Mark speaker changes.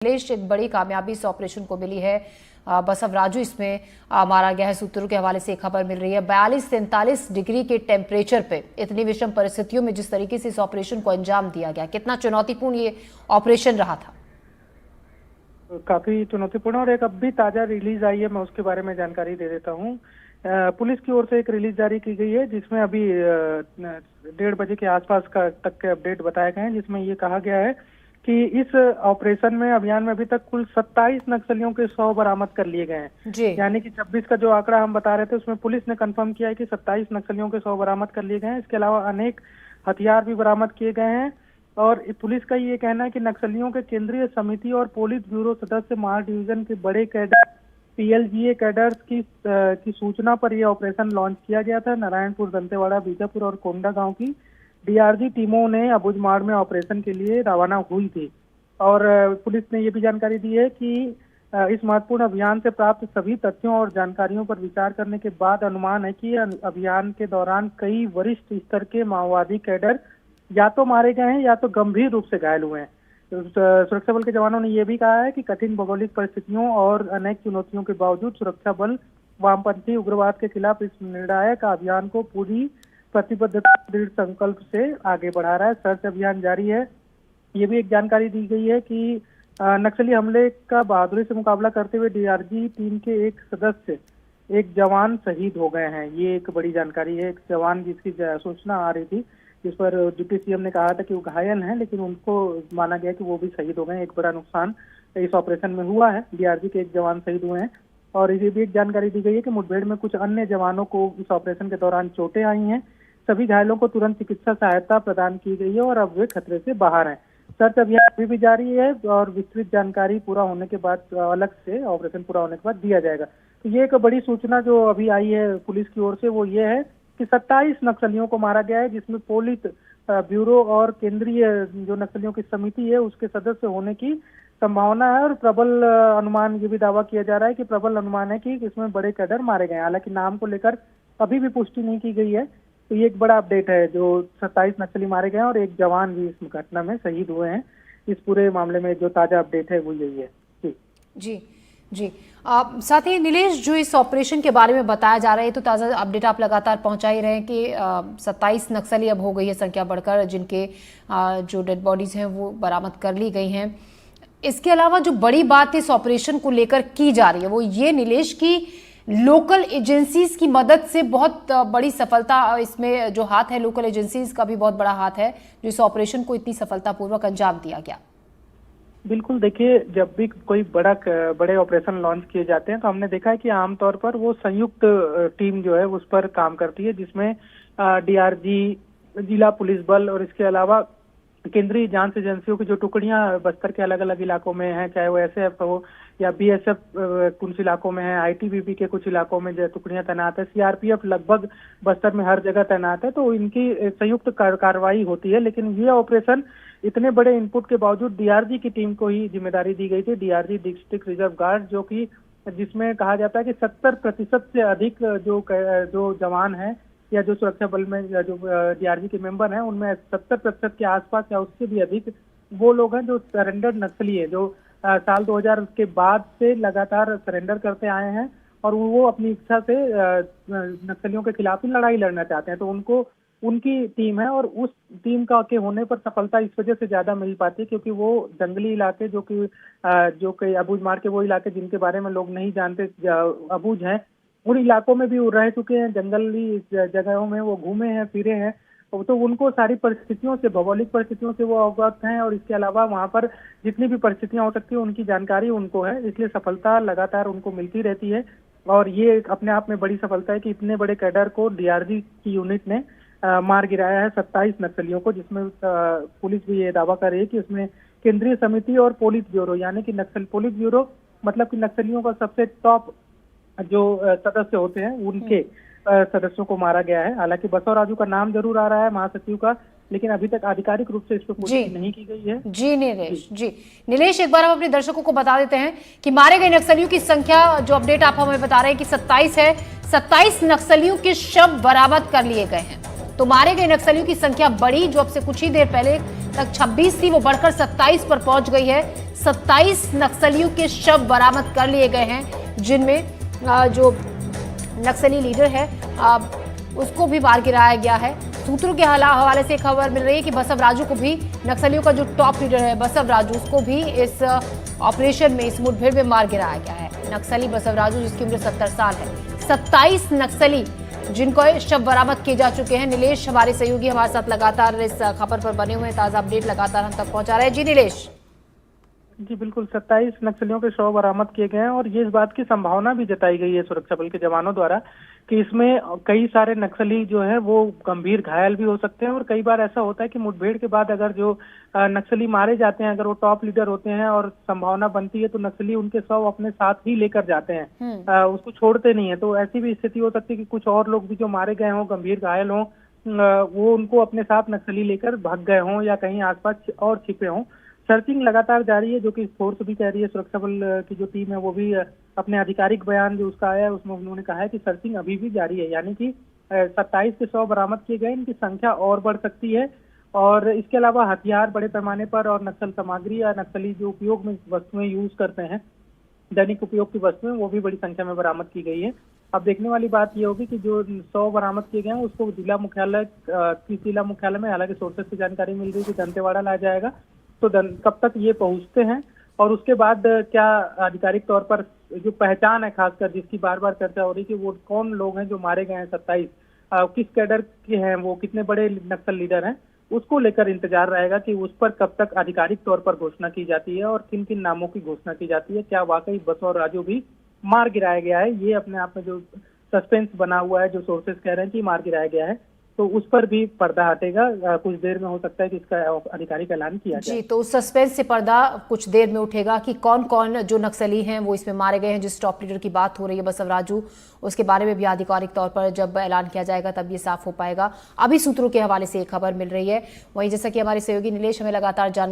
Speaker 1: नीलेश, एक बड़ी कामयाबी इस ऑपरेशन को मिली है। बसवराजू इसमें मारा गया है। सूत्रों के हवाले से एक खबर मिल रही है 42-43 डिग्री के टेम्परेचर पे इतनी विषम परिस्थितियों में जिस तरीके से इस ऑपरेशन को अंजाम दिया गया, कितना चुनौतीपूर्ण ये ऑपरेशन रहा था?
Speaker 2: काफी चुनौतीपूर्ण और एक अब भी ताजा रिलीज आई है, मैं उसके बारे में जानकारी दे देता हूँ। पुलिस की ओर से एक रिलीज जारी की गई है जिसमें अभी 1:30 बजे के आसपास तक के अपडेट बताए गए हैं, जिसमें ये कहा गया है कि इस ऑपरेशन में अभियान में अभी तक कुल 27 नक्सलियों के 100 बरामद कर लिए गए हैं। यानी कि 26 का जो आंकड़ा हम बता रहे थे उसमें पुलिस ने कंफर्म किया है कि 27 नक्सलियों के 100 बरामद कर लिए गए हैं। इसके अलावा अनेक हथियार भी बरामद किए गए हैं और पुलिस का ये कहना है कि नक्सलियों के केंद्रीय समिति और पोलित ब्यूरो सदस्य महा डिवीजन के बड़े कैडर पीएलजीए कैडर्स की सूचना पर यह ऑपरेशन लॉन्च किया गया था। नारायणपुर, दंतेवाड़ा, बीजापुर और कोंडा गांव की डीआरजी टीमों ने अबुझमाड़ में ऑपरेशन के लिए रवाना हुई थी। और पुलिस ने ये भी जानकारी दी है कि इस महत्वपूर्ण अभियान से प्राप्त सभी तथ्यों और जानकारियों पर विचार करने के बाद अनुमान है कि अभियान के दौरान कई वरिष्ठ स्तर के माओवादी कैडर या तो मारे गए हैं या तो गंभीर रूप से घायल हुए हैं। सुरक्षा बल के जवानों ने यह भी कहा है कि कठिन भौगोलिक परिस्थितियों और अनेक चुनौतियों के बावजूद सुरक्षा बल वामपंथी उग्रवाद के खिलाफ इस निर्णायक अभियान को पूरी प्रतिबद्धता, दृढ़ संकल्प से आगे बढ़ा रहा है। सर्च अभियान जारी है। ये भी एक जानकारी दी गई है कि नक्सली हमले का बहादुरी से मुकाबला करते हुए डीआरजी टीम के एक सदस्य, एक जवान शहीद हो गए हैं। ये एक बड़ी जानकारी है। एक जवान जिसकी सूचना आ रही थी, जिस पर डिप्टी सीएम ने कहा था कि वो घायल हैं, लेकिन उनको माना गया कि वो भी शहीद हो गए हैं। एक बड़ा नुकसान इस ऑपरेशन में हुआ है। डीआरजी के एक जवान शहीद हुए हैं। और ये भी एक जानकारी दी गई है कि मुठभेड़ में कुछ अन्य जवानों को इस ऑपरेशन के दौरान चोटें आई हैं। सभी घायलों को तुरंत चिकित्सा सहायता प्रदान की गई है और अब वे खतरे से बाहर हैं। सर्च अभियान अभी भी जारी है और विस्तृत जानकारी पूरा होने के बाद अलग से ऑपरेशन पूरा होने के बाद दिया जाएगा। तो ये एक बड़ी सूचना जो अभी आई है पुलिस की ओर से, वो ये है कि 27 नक्सलियों को मारा गया है, जिसमें पोलित ब्यूरो और केंद्रीय जो नक्सलियों की समिति है उसके सदस्य होने की संभावना है। और प्रबल अनुमान, ये भी दावा किया जा रहा है कि प्रबल अनुमान है कि इसमें बड़े कैडर मारे गए हैं। हालांकि नाम को लेकर अभी भी पुष्टि नहीं की गई है। तो ये एक बड़ा अपडेट है, जो 27 नक्सली मारे गए हैं और एक जवान भी इस घटना में शहीद हुए हैं। इस पूरे मामले में जो ताजा अपडेट है वो यही है।
Speaker 1: जी जी साथ ही नीलेश, जो इस ऑपरेशन के बारे में बताया जा रहा है तो ताज़ा अपडेट आप लगातार पहुंचा ही रहे हैं कि 27 नक्सली अब हो गई है संख्या बढ़कर, जिनके जो डेड बॉडीज हैं वो बरामद कर ली गई हैं। इसके अलावा जो बड़ी बात इस ऑपरेशन को लेकर की जा रही है वो ये नीलेश की लोकल एजेंसीज की मदद से बहुत बड़ी सफलता, इसमें जो हाथ है लोकल एजेंसीज का भी बहुत बड़ा हाथ है जो इस ऑपरेशन को इतनी सफलतापूर्वक अंजाम दिया गया।
Speaker 2: बिल्कुल, देखिए, जब भी कोई बड़े ऑपरेशन लॉन्च किए जाते हैं तो हमने देखा है कि आमतौर पर वो संयुक्त टीम जो है उस पर काम करती है, जिसमें डीआरजी, जिला पुलिस बल और इसके अलावा केंद्रीय जांच एजेंसियों की जो टुकड़ियां बस्तर के अलग अलग इलाकों में हैं, चाहे वो एसएफ हो या बीएसएफ कुछ इलाकों में है, आईटीबीपी के कुछ इलाकों में जो टुकड़ियां तैनात है, सीआरपीएफ लगभग बस्तर में हर जगह तैनात है, तो इनकी संयुक्त कार्रवाई होती है। लेकिन ये ऑपरेशन इतने बड़े इनपुट के बावजूद डीआरजी की टीम को ही जिम्मेदारी दी गई थी। डीआरजी डिस्ट्रिक्ट रिजर्व गार्ड, जो कि जिसमें कहा जाता है कि 70% से अधिक जो जवान है या जो सुरक्षा बल में जो डीआरजी के मेंबर हैं उनमें 70% के आसपास या उससे भी अधिक वो लोग हैं जो सरेंडर्ड नक्सली है, जो साल 2000 के बाद से लगातार सरेंडर करते आए हैं और वो अपनी इच्छा से नक्सलियों के खिलाफ ही लड़ाई लड़ना चाहते हैं। तो उनको उनकी टीम है और उस टीम का के होने पर सफलता इस वजह से ज्यादा मिल पाती है क्योंकि वो जंगली इलाके जो कि अबूझमाड़ के वो इलाके जिनके बारे में लोग नहीं जानते, अबूझ हैं, उन इलाकों में भी रह चुके हैं, जंगली जगहों में वो घूमे हैं, फिरे हैं, तो उनको सारी परिस्थितियों से, भौगोलिक परिस्थितियों से वो अवगत हैं और इसके अलावा वहां पर जितनी भी परिस्थितियां हो सकती है उनकी जानकारी उनको है, इसलिए सफलता लगातार उनको मिलती रहती है। और ये अपने आप में बड़ी सफलता है कि इतने बड़े कैडर को डीआरजी की यूनिट ने मार गिराया है, 27 नक्सलियों को, जिसमें पुलिस भी ये दावा कर रही है कि उसमें केंद्रीय समिति और पोलित ब्यूरो, यानी कि नक्सल पोलित ब्यूरो मतलब कि नक्सलियों का सबसे टॉप जो सदस्य होते हैं उनके सदस्यों को मारा गया है। हालांकि बसवराजू का नाम जरूर आ रहा है महासचिव का, लेकिन अभी तक आधिकारिक रूप से इस पर पुष्टि नहीं की गई है।
Speaker 1: जी नीलेश, एक बार हम अपने दर्शकों को बता देते हैं कि मारे गए नक्सलियों की संख्या, जो अपडेट आप हमें बता रहे हैं कि 27 है। 27 नक्सलियों के शव बरामद कर लिए गए हैं। तो मारे गए नक्सलियों की संख्या बढ़ी, जो अब से कुछ ही देर पहले तक 26 थी वो बढ़कर 27 पर पहुंच गई है। 27 नक्सलियों के शव बरामद कर लिए गए हैं, जिनमें जो नक्सली लीडर है उसको भी मार गिराया गया है। सूत्रों के हवाले से खबर मिल रही है कि बसव राजू को भी, नक्सलियों का जो टॉप लीडर है बसव राजू, उसको भी इस ऑपरेशन में, इस मुठभेड़ में मार गिराया गया है। नक्सली बसव राजू जिसकी उम्र 70 साल है। 27 नक्सली जिनको शव बरामद किए जा चुके हैं। नीलेश हमारे सहयोगी हमारे साथ लगातार इस खबर पर बने हुए हैं, ताजा अपडेट लगातार हम तक पहुंचा रहे हैं। जी नीलेश।
Speaker 2: जी बिल्कुल, 27 नक्सलियों के शव बरामद किए गए हैं और ये इस बात की संभावना भी जताई गई है सुरक्षा बल के जवानों द्वारा कि इसमें कई सारे नक्सली जो हैं वो गंभीर घायल भी हो सकते हैं। और कई बार ऐसा होता है कि मुठभेड़ के बाद अगर जो नक्सली मारे जाते हैं, अगर वो टॉप लीडर होते हैं और संभावना बनती है, तो नक्सली उनके शव अपने साथ ही लेकर जाते हैं, उसको छोड़ते नहीं है। तो ऐसी भी स्थिति हो सकती है कि कुछ और लोग भी जो मारे गए हों, गंभीर घायल हों, वो उनको अपने साथ नक्सली लेकर भाग गए हों या कहीं आसपास और छिपे हों। सर्चिंग लगातार जारी है, जो कि फोर्स भी कह रही है। सुरक्षा बल की जो टीम है वो भी अपने आधिकारिक बयान जो उसका आया है उसमें उन्होंने कहा है कि सर्चिंग अभी भी जारी है, यानी कि 27 के शव बरामद किए गए, इनकी संख्या और बढ़ सकती है। और इसके अलावा हथियार बड़े पैमाने पर और नक्सल सामग्री या नक्सली जो उपयोग में वस्तुएं यूज करते हैं, दैनिक उपयोग की वस्तुएं, वो भी बड़ी संख्या में बरामद की गई है। अब देखने वाली बात ये होगी कि जो 100 बरामद किए गए हैं उसको जिला मुख्यालय में, हालांकि सोर्सेज से जानकारी मिल रही है कि दंतेवाड़ा लाया जाएगा। तो कब तक ये पहुंचते हैं और उसके बाद क्या आधिकारिक तौर पर जो पहचान है, खासकर जिसकी बार बार चर्चा हो रही है कि वो कौन लोग हैं जो मारे गए हैं 27, किस कैडर के हैं वो, कितने बड़े नक्सल लीडर हैं, उसको लेकर इंतजार रहेगा कि उस पर कब तक आधिकारिक तौर पर घोषणा की जाती है और किन किन नामों की घोषणा की जाती है। क्या वाकई बसव राजू भी मार गिराया गया है, ये अपने आप में जो सस्पेंस बना हुआ है, जो सोर्सेज कह रहे हैं कि मार गिराया गया है, तो उस पर भी पर्दा हटेगा। कुछ देर में हो सकता है कि इसका आधिकारिक ऐलान किया जाए।
Speaker 1: जी, तो उस सस्पेंस से पर्दा कुछ देर में उठेगा कि कौन कौन जो नक्सली हैं वो इसमें मारे गए हैं। जिस टॉप लीडर की बात हो रही है बसव राजू, उसके बारे में भी आधिकारिक तौर पर जब ऐलान किया जाएगा तब ये साफ हो पाएगा। अभी सूत्रों के हवाले से एक खबर मिल रही है। वहीं जैसा कि हमारे सहयोगी नीलेश हमें लगातार जानकारी